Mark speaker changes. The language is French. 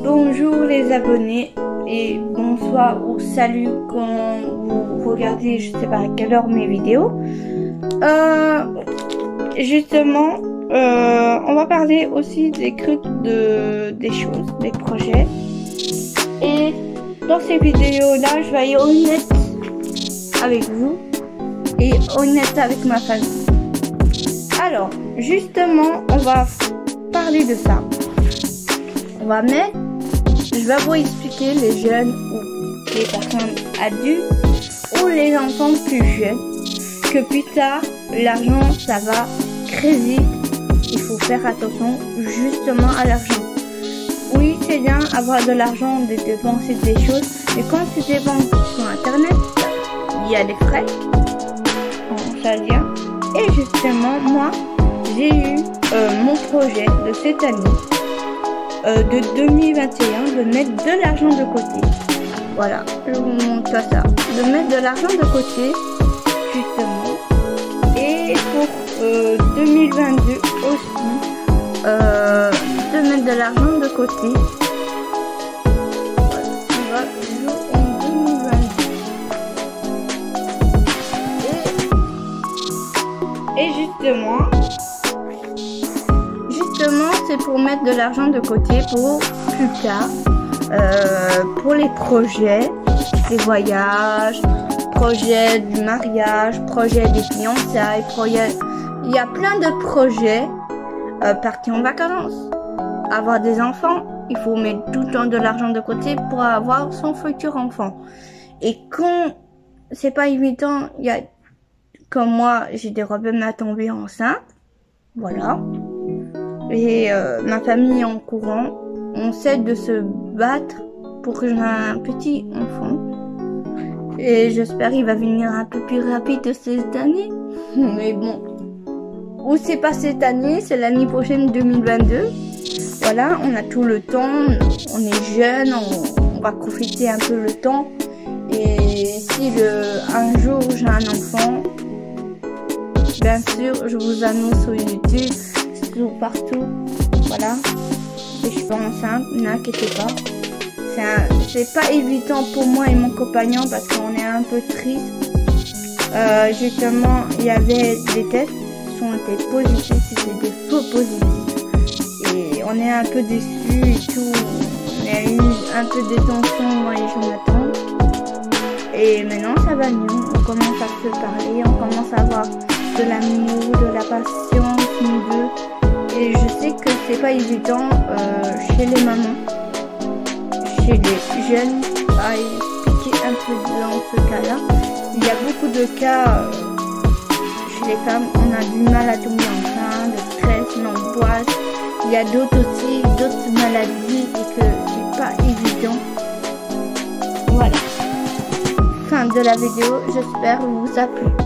Speaker 1: Bonjour les abonnés et bonsoir ou salut quand vous regardez, je sais pas à quelle heure mes vidéos. Justement, on va parler aussi des trucs, des choses, des projets. Et dans ces vidéos-là, je vais être honnête avec vous et honnête avec ma famille. Alors, justement, on va parler de ça. Je vais vous expliquer les jeunes ou les personnes adultes ou les enfants plus jeunes que plus tard, l'argent, ça va très vite. Il faut faire attention justement à l'argent. Oui, c'est bien avoir de l'argent, de dépenser des choses, mais quand tu dépenses sur Internet, il y a des frais. Ça vient. Et justement, moi, j'ai eu mon projet de cette année, de 2021, de mettre de l'argent de côté. Voilà, je vous montre ça. De mettre de l'argent de côté, justement. Et pour 2022 aussi, de mettre de l'argent de côté. Voilà, on va jouer en 2022. Et justement, c'est pour mettre de l'argent de côté pour plus tard, pour les projets, les voyages, projets du mariage, projets des fiançailles, il y a plein de projets, partir en vacances, avoir des enfants, il faut mettre tout le temps de l'argent de côté pour avoir son futur enfant. Et quand c'est pas évident, comme moi, j'ai des problèmes à tomber enceinte, voilà. Et ma famille est en courant, on essaie de se battre pour que j'ai un petit enfant. Et j'espère qu'il va venir un peu plus rapide cette année. Mais bon, ou c'est pas cette année, c'est l'année prochaine 2022. Voilà, on a tout le temps, on est jeune, on va profiter un peu le temps. Et si un jour j'ai un enfant, bien sûr, je vous annonce sur YouTube, partout, voilà. Et je suis pas enceinte, n'inquiétez pas. C'est pas évident pour moi et mon compagnon parce qu'on est un peu triste. Justement, il y avait des tests qui ont été positifs, c'était des faux positifs. Et on est un peu déçus et tout. On a eu un peu de tension, moi et Jonathan. Et maintenant, ça va mieux. On commence à se parler, on commence à avoir de l'amour, de la patience, nous deux. Et je sais que c'est pas évident chez les mamans, chez les jeunes, à expliquer un peu dans ce cas-là. Il y a beaucoup de cas chez les femmes, on a du mal à tomber enceinte, le stress, l'angoisse. Il y a d'autres maladies et que c'est pas évident. Voilà. Fin de la vidéo, j'espère que vous a plu.